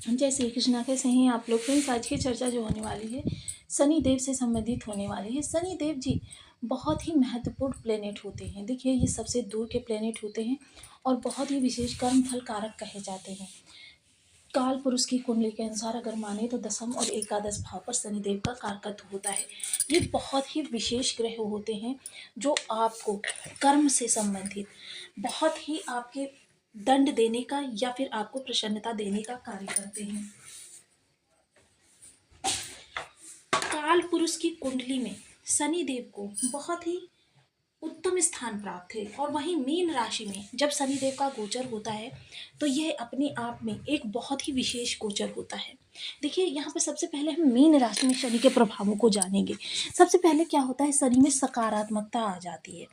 जय श्री कृष्णा। कैसे हैं आप लोग? फ्रेंड्स, आज की चर्चा जो होने वाली है शनि देव से संबंधित होने वाली है। शनि देव जी बहुत ही महत्वपूर्ण प्लेनेट होते हैं। देखिए, ये सबसे दूर के प्लेनेट होते हैं और बहुत ही विशेष कर्म फल कारक कहे जाते हैं। काल पुरुष की कुंडली के अनुसार अगर माने तो दसम और एकादश भाव पर शनिदेव का कारकत्व होता है। ये बहुत ही विशेष ग्रह होते हैं जो आपको कर्म से संबंधित बहुत ही आपके दंड देने का या फिर आपको प्रसन्नता देने का कार्य करते हैं। काल पुरुष की कुंडली में शनिदेव को बहुत ही उत्तम स्थान प्राप्त है और वहीं मीन राशि में जब शनिदेव का गोचर होता है तो यह अपने आप में एक बहुत ही विशेष गोचर होता है। देखिए, यहाँ पर सबसे पहले हम मीन राशि में शनि के प्रभावों को जानेंगे। सबसे पहले क्या होता है, शनि में सकारात्मकता आ जाती है।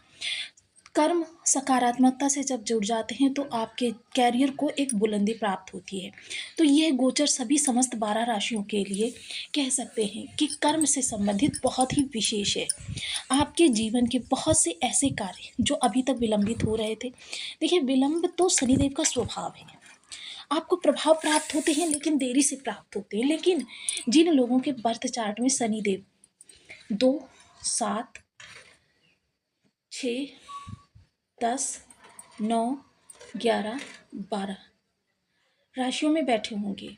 कर्म सकारात्मकता से जब जुड़ जाते हैं तो आपके कैरियर को एक बुलंदी प्राप्त होती है। तो यह गोचर सभी समस्त 12 राशियों के लिए कह सकते हैं कि कर्म से संबंधित बहुत ही विशेष है। आपके जीवन के बहुत से ऐसे कार्य जो अभी तक विलंबित हो रहे थे, देखिए विलंब तो शनिदेव का स्वभाव है। आपको प्रभाव प्राप्त होते हैं लेकिन देरी से प्राप्त होते हैं। लेकिन जिन लोगों के बर्थ चार्ट में शनिदेव 2, 7, 6, 10, 9, 11, 12 राशियों में बैठे होंगे,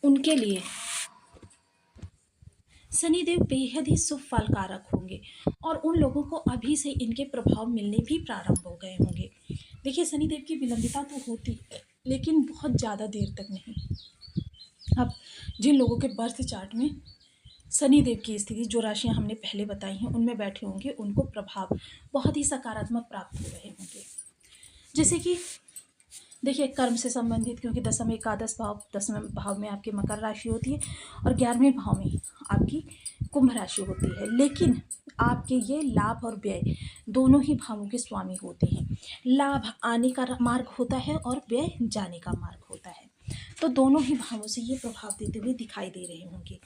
उनके लिए शनिदेव बेहद ही शुभ फलकारक होंगे और उन लोगों को अभी से इनके प्रभाव मिलने भी प्रारंभ हो गए होंगे। देखिए, शनिदेव की विलंबिता तो होती है लेकिन बहुत ज़्यादा देर तक नहीं। अब जिन लोगों के बर्थ चार्ट में शनिदेव की स्थिति जो राशियां हमने पहले बताई हैं उनमें बैठे होंगे, उनको प्रभाव बहुत ही सकारात्मक प्राप्त हो रहे होंगे। जैसे कि देखिए, कर्म से संबंधित, क्योंकि दसम एकादश भाव, 10वें भाव में आपकी मकर राशि होती है और 11वें भाव में आपकी कुंभ राशि होती है। लेकिन आपके ये लाभ और व्यय दोनों ही भावों के स्वामी होते हैं। लाभ आने का मार्ग होता है और व्यय जाने का मार्ग होता है। तो दोनों ही भावों से ये प्रभाव देते हुए दिखाई दे रहे होंगे।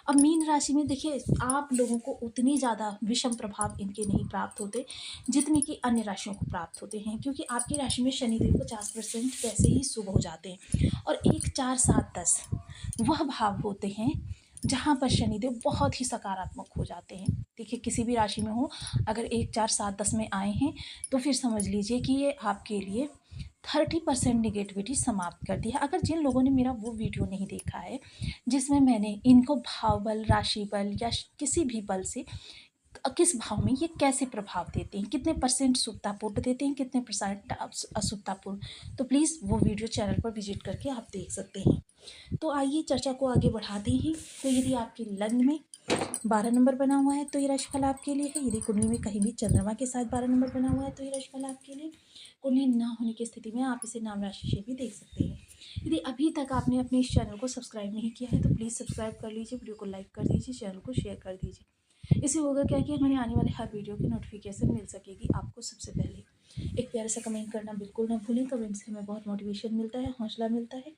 अब मीन राशि में देखिए, आप लोगों को उतनी ज़्यादा विषम प्रभाव इनके नहीं प्राप्त होते जितने कि अन्य राशियों को प्राप्त होते हैं, क्योंकि आपकी राशि में शनिदेव 50% वैसे ही शुभ हो जाते हैं और 1, 4, 7, 10 वह भाव होते हैं जहाँ पर शनिदेव बहुत ही सकारात्मक हो जाते हैं। देखिए, किसी भी राशि में हो, अगर 1, 4, 7, 10 में आए हैं तो फिर समझ लीजिए कि ये आपके लिए 30% निगेटिविटी समाप्त कर दी है। अगर जिन लोगों ने मेरा वो वीडियो नहीं देखा है जिसमें मैंने इनको भाव बल, राशि बल या किसी भी बल से किस भाव में ये कैसे प्रभाव देते हैं, कितने परसेंट शुभतापूर्ण देते हैं, कितने परसेंट अशुभतापूर्ण, तो प्लीज़ वो वीडियो चैनल पर विजिट करके आप देख सकते हैं। तो आइए चर्चा को आगे बढ़ाते हैं। तो यदि आपके लग्न में 12 नंबर बना हुआ है तो ये राशिफल आपके लिए है। यदि कुंडली में कहीं भी चंद्रमा के साथ 12 नंबर बना हुआ है तो ये राशिफल आपके लिए। कुंडली ना होने की स्थिति में आप इसे नाम राशि से भी देख सकते हैं। यदि अभी तक आपने अपने इस चैनल को सब्सक्राइब नहीं किया है तो प्लीज़ सब्सक्राइब कर लीजिए, वीडियो को लाइक कर दीजिए, चैनल को शेयर कर दीजिए। इससे होगा क्या कि हमारे आने वाले हर वीडियो की नोटिफिकेशन मिल सकेगी आपको सबसे पहले। एक प्यारा सा कमेंट करना बिल्कुल ना भूलें। कमेंट से हमें बहुत मोटिवेशन मिलता है, हौसला मिलता है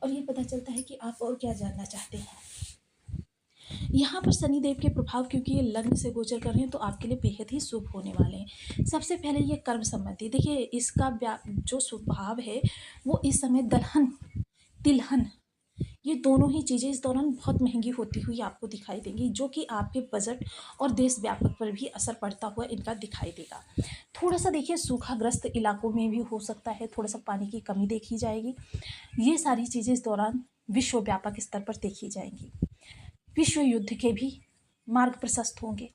और ये पता चलता है कि आप और क्या जानना चाहते हैं। यहाँ पर शनिदेव के प्रभाव, क्योंकि ये लग्न से गोचर कर रहे हैं तो आपके लिए बेहद ही शुभ होने वाले हैं। सबसे पहले ये कर्म संबंधी, देखिए इसका जो स्वभाव है वो इस समय दलहन, तिलहन, ये दोनों ही चीज़ें इस दौरान बहुत महंगी होती हुई आपको दिखाई देंगी, जो कि आपके बजट और देश व्यापक पर भी असर पड़ता हुआ इनका दिखाई देगा। थोड़ा सा देखिए, सूखाग्रस्त इलाकों में भी हो सकता है, थोड़ा सा पानी की कमी देखी जाएगी। ये सारी चीज़ें इस दौरान विश्व व्यापक स्तर पर देखी जाएंगी। विश्व युद्ध के भी मार्ग प्रशस्त होंगे,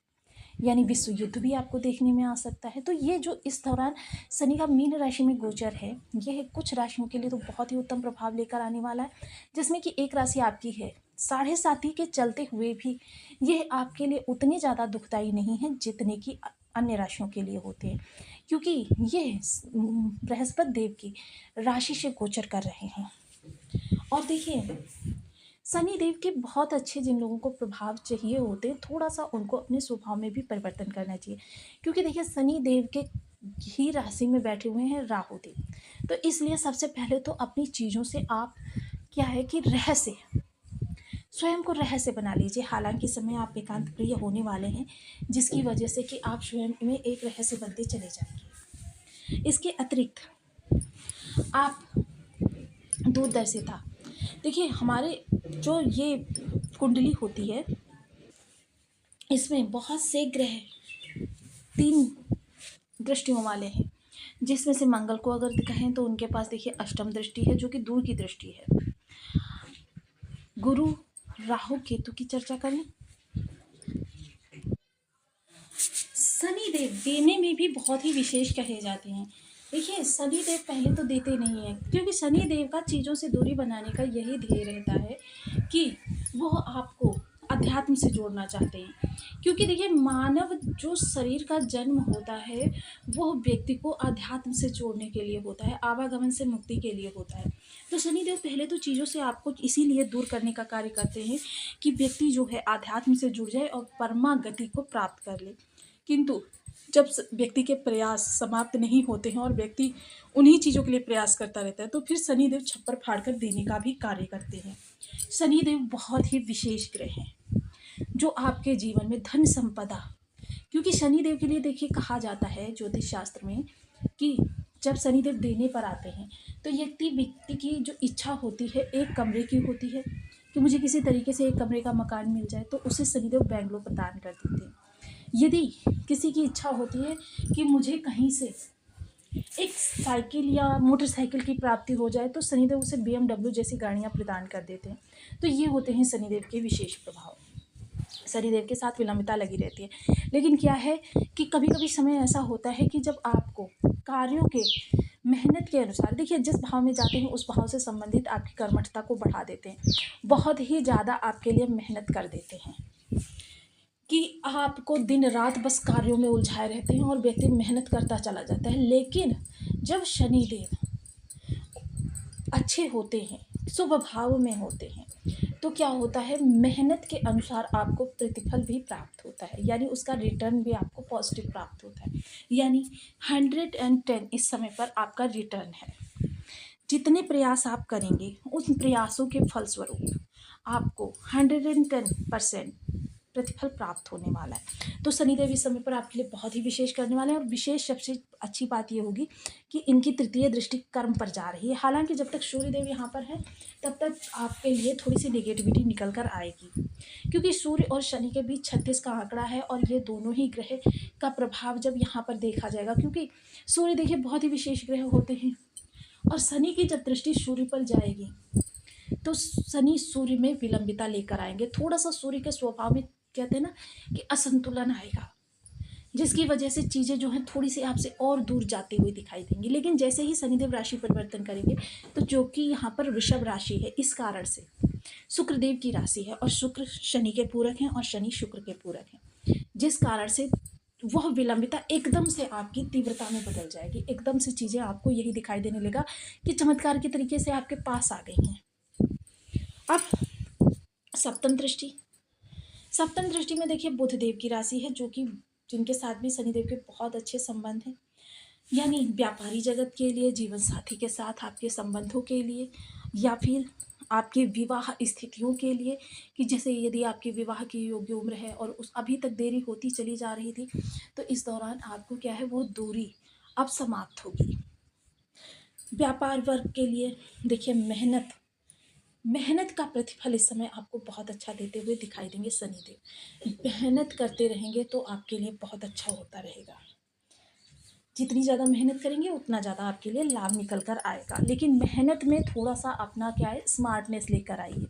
यानी विश्व युद्ध भी आपको देखने में आ सकता है। तो ये जो इस दौरान शनि का मीन राशि में गोचर है, यह कुछ राशियों के लिए तो बहुत ही उत्तम प्रभाव लेकर आने वाला है, जिसमें कि एक राशि आपकी है। 7.5 के चलते हुए भी यह आपके लिए उतनी ज़्यादा दुखदायी नहीं है जितने कि अन्य राशियों के लिए होते हैं, क्योंकि ये बृहस्पति देव की राशि से गोचर कर रहे हैं। और देखिए, शनि देव के बहुत अच्छे जिन लोगों को प्रभाव चाहिए होते हैं, थोड़ा सा उनको अपने स्वभाव में भी परिवर्तन करना चाहिए, क्योंकि देखिए शनि देव के ही राशि में बैठे हुए हैं राहु देव। तो इसलिए सबसे पहले तो अपनी चीज़ों से आप क्या है कि रहस्य, स्वयं को रहस्य बना लीजिए। हालांकि समय आप एकांत प्रिय होने वाले हैं, जिसकी वजह से कि आप स्वयं में एक रहस्य बनते चले जाएंगे। इसके अतिरिक्त आप दूरदर्शिता। देखिए हमारे जो ये कुंडली होती है, इसमें बहुत से ग्रह 3 दृष्टियों वाले हैं, जिसमें से मंगल को अगर कहें तो उनके पास देखिए अष्टम दृष्टि है, जो कि दूर की दृष्टि है। गुरु, राहु, केतु की चर्चा करें। शनिदेव देने में भी बहुत ही विशेष कहे जाते हैं। देखिए शनिदेव पहले तो देते नहीं हैं, क्योंकि शनिदेव का चीज़ों से दूरी बनाने का यही ध्येय रहता है कि वो आपको अध्यात्म से जोड़ना चाहते हैं। क्योंकि देखिए मानव जो शरीर का जन्म होता है वो व्यक्ति को अध्यात्म से जोड़ने के लिए होता है, आवागमन से मुक्ति के लिए होता है। तो शनिदेव पहले तो चीज़ों से आपको इसीलिए दूर करने का कार्य करते हैं कि व्यक्ति जो है अध्यात्म से जुड़ जाए और परमा गति को प्राप्त कर ले। किंतु जब व्यक्ति के प्रयास समाप्त नहीं होते हैं और व्यक्ति उन्हीं चीज़ों के लिए प्रयास करता रहता है, तो फिर शनिदेव छप्पर फाड़ कर देने का भी कार्य करते हैं। शनिदेव बहुत ही विशेष ग्रह हैं जो आपके जीवन में धन संपदा, क्योंकि शनिदेव के लिए देखिए कहा जाता है ज्योतिष शास्त्र में कि जब शनिदेव देने पर आते हैं तो व्यक्ति की जो इच्छा होती है एक कमरे की होती है कि मुझे किसी तरीके से एक कमरे का मकान मिल जाए, तो उसे शनिदेव बैंगलोर प्रदान कर देते हैं। यदि किसी की इच्छा होती है कि मुझे कहीं से एक साइकिल या मोटरसाइकिल की प्राप्ति हो जाए, तो शनिदेव उसे BMW जैसी गाड़ियाँ प्रदान कर देते हैं। तो ये होते हैं शनिदेव के विशेष प्रभाव। शनिदेव के साथ विलंबता लगी रहती है, लेकिन क्या है कि कभी कभी समय ऐसा होता है कि जब आपको कार्यों के मेहनत के अनुसार, देखिए जिस भाव में जाते हैं उस भाव से संबंधित आपकी कर्मठता को बढ़ा देते हैं, बहुत ही ज़्यादा आपके लिए मेहनत कर देते हैं कि आपको दिन रात बस कार्यों में उलझाए रहते हैं और व्यक्ति मेहनत करता चला जाता है। लेकिन जब शनिदेव अच्छे होते हैं, शुभ भाव में होते हैं, तो क्या होता है मेहनत के अनुसार आपको प्रतिफल भी प्राप्त होता है, यानी उसका रिटर्न भी आपको पॉजिटिव प्राप्त होता है। यानी 110 इस समय पर आपका रिटर्न है। जितने प्रयास आप करेंगे उन प्रयासों के फलस्वरूप आपको 110% प्रतिफल प्राप्त होने वाला है। तो शनिदेव इस समय पर आपके लिए बहुत ही विशेष करने वाले हैं, और विशेष सबसे अच्छी बात ये होगी कि इनकी तृतीय दृष्टि कर्म पर जा रही है। हालांकि जब तक सूर्यदेव यहाँ पर है तब तक आपके लिए थोड़ी सी नेगेटिविटी निकल कर आएगी, क्योंकि सूर्य और शनि के बीच 36 का आंकड़ा है, और ये दोनों ही ग्रह का प्रभाव जब यहाँ पर देखा जाएगा, क्योंकि सूर्य देखिए बहुत ही विशेष ग्रह होते हैं, और शनि की जब दृष्टि सूर्य पर जाएगी तो शनि सूर्य में विलंबिता लेकर आएंगे। थोड़ा सा सूर्य के स्वभाव में कहते हैं ना कि असंतुलन आएगा, जिसकी वजह से चीज़ें जो हैं थोड़ी सी आपसे और दूर जाती हुई दिखाई देंगी। लेकिन जैसे ही शनिदेव राशि परिवर्तन करेंगे, तो जो कि यहाँ पर वृषभ राशि है, इस कारण से शुक्रदेव की राशि है, और शुक्र शनि के पूरक हैं और शनि शुक्र के पूरक हैं, जिस कारण से वह विलंबिता एकदम से आपकी तीव्रता में बदल जाएगी। एकदम से चीज़ें आपको यही दिखाई देने लगा कि चमत्कार के तरीके से आपके पास आ गई हैं। अब सप्तम दृष्टि, सप्तम दृष्टि में देखिए बुध देव की राशि है, जो कि जिनके साथ भी शनिदेव के बहुत अच्छे संबंध हैं। यानी व्यापारी जगत के लिए, जीवन साथी के साथ आपके संबंधों के लिए, या फिर आपके विवाह स्थितियों के लिए, कि जैसे यदि आपके विवाह की योग्य उम्र है और उस अभी तक देरी होती चली जा रही थी, तो इस दौरान आपको क्या है वो दूरी अब समाप्त होगी। व्यापार वर्ग के लिए देखिए मेहनत का प्रतिफल इस समय आपको बहुत अच्छा देते हुए दिखाई देंगे शनिदेव। मेहनत करते रहेंगे तो आपके लिए बहुत अच्छा होता रहेगा। जितनी ज़्यादा मेहनत करेंगे उतना ज़्यादा आपके लिए लाभ निकल कर आएगा। लेकिन मेहनत में थोड़ा सा अपना क्या है स्मार्टनेस लेकर आइए।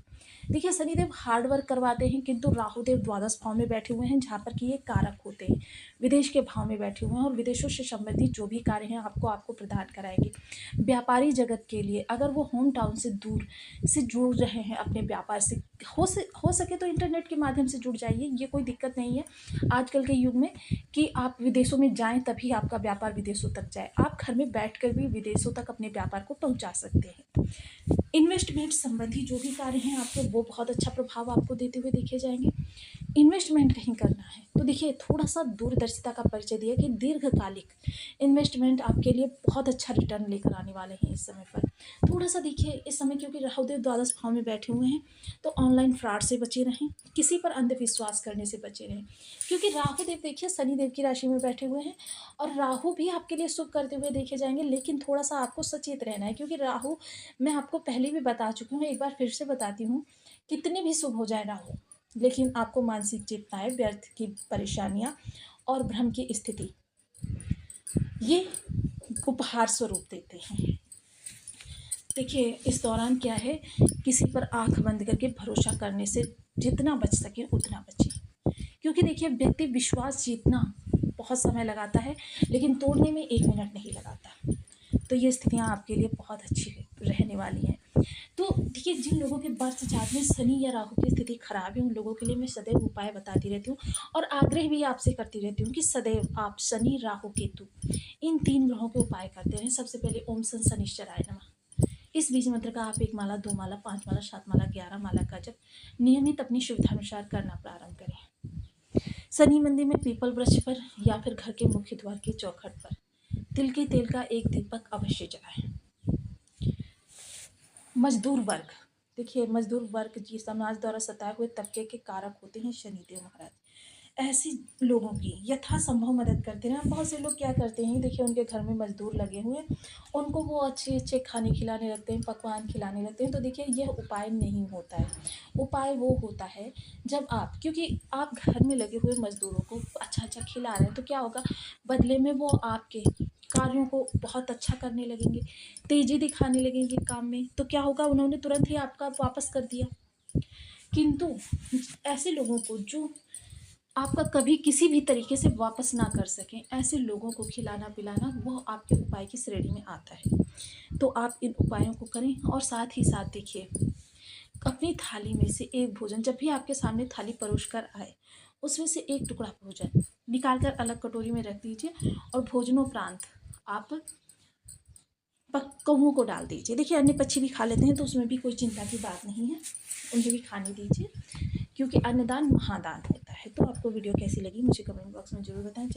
देखिए शनिदेव हार्ड वर्क करवाते हैं, किंतु राहुदेव द्वादश भाव में बैठे हुए हैं, जहाँ पर कि ये कारक होते हैं, विदेश के भाव में बैठे हुए हैं, और विदेशों से संबंधित जो भी कार्य हैं आपको प्रदान कराएंगे। व्यापारी जगत के लिए अगर वो होम टाउन से दूर से जुड़ रहे हैं अपने व्यापार से, हो सके तो इंटरनेट के माध्यम से जुड़ जाइए, ये कोई दिक्कत नहीं है आजकल के युग में कि आप विदेशों में जाएं तभी आपका व्यापार विदेशों तक जाए। आप घर में बैठकर भी विदेशों तक अपने व्यापार को पहुंचा सकते हैं। इन्वेस्टमेंट संबंधी जो भी कार्य हैं आपके, वो बहुत अच्छा प्रभाव आपको देते हुए देखे जाएंगे। इन्वेस्टमेंट कहीं करना है तो देखिए थोड़ा सा दूरदर्शिता का परिचय दिया कि दीर्घकालिक इन्वेस्टमेंट आपके लिए बहुत अच्छा रिटर्न लेकर आने वाले हैं इस समय पर। थोड़ा सा देखिए इस समय क्योंकि राहुदेव द्वादश भाव में बैठे हुए हैं तो ऑनलाइन फ्रॉड से बचे रहें, किसी पर अंधविश्वास करने से बचे रहें, क्योंकि राहुदेव देखिए शनिदेव की राशि में बैठे हुए हैं और राहु भी आपके लिए शुभ करते हुए देखे जाएंगे, लेकिन थोड़ा सा आपको सचेत रहना है क्योंकि राहु, मैं आपको पहले भी बता चुकी हूँ, एक बार फिर से बताती हूँ, कितने भी शुभ हो जाए राहु, लेकिन आपको मानसिक चिंताएं, व्यर्थ की परेशानियां और भ्रम की स्थिति ये उपहार स्वरूप देते हैं। देखिए इस दौरान क्या है, किसी पर आंख बंद करके भरोसा करने से जितना बच सके उतना बचे, क्योंकि देखिए व्यक्ति विश्वास जीतना बहुत समय लगाता है लेकिन तोड़ने में 1 मिनट नहीं लगाता। तो ये स्थितियाँ आपके लिए बहुत अच्छी रहने वाली हैं। तो देखिए जिन लोगों के बर्थ चार्ट में शनि या राहु की स्थिति खराब है उन लोगों के लिए मैं सदैव उपाय बताती रहती हूँ और आग्रह भी आपसे करती रहती हूँ कि सदैव आप शनि, राहु, केतु इन 3 ग्रहों के उपाय करते रहें। सबसे पहले ओम सन शनिश्चराय नमः, इस बीज मंत्र का आप 1 माला, 2 माला, 5 माला, 7 माला, 11 माला का जप नियमित अपनी सुविधानुसार करना प्रारंभ करें। शनि मंदिर में पीपल वृक्ष पर या फिर घर के मुख्य द्वार के चौखट पर तिल के तेल का एक दीपक अवश्य जलाएं। मजदूर वर्ग, देखिए मजदूर वर्ग जी समाज द्वारा सताए हुए तबके के कारक होते हैं शनिदेव महाराज। ऐसे लोगों की यथासंभव मदद करते रहें। बहुत से लोग क्या करते हैं, देखिए उनके घर में मजदूर लगे हुए हैं, उनको वो अच्छे अच्छे खाने खिलाने लगते हैं, पकवान खिलाने लगते हैं, तो देखिए यह उपाय नहीं होता है। उपाय वो होता है जब आप, क्योंकि आप घर में लगे हुए मजदूरों को अच्छा अच्छा खिला रहे हैं तो क्या होगा, बदले में वो आपके कार्यों को बहुत अच्छा करने लगेंगे, तेजी दिखाने लगेंगे काम में, तो क्या होगा, उन्होंने तुरंत ही आपका वापस कर दिया। किंतु ऐसे लोगों को जो आपका कभी किसी भी तरीके से वापस ना कर सकें, ऐसे लोगों को खिलाना पिलाना वो आपके उपाय की श्रेणी में आता है। तो आप इन उपायों को करें और साथ ही साथ देखिए अपनी थाली में से एक भोजन, जब भी आपके सामने थाली परोस कर आए उसमें से एक टुकड़ा भोजन निकाल कर अलग कटोरी में रख दीजिए और भोजनोपरांत आप कौओं को डाल दीजिए। देखिए अन्य पक्षी भी खा लेते हैं तो उसमें भी कोई चिंता की बात नहीं है, उन्हें भी खाने दीजिए, क्योंकि अन्नदान महादान होता है। तो आपको वीडियो कैसी लगी मुझे कमेंट बॉक्स में जरूर बताएं।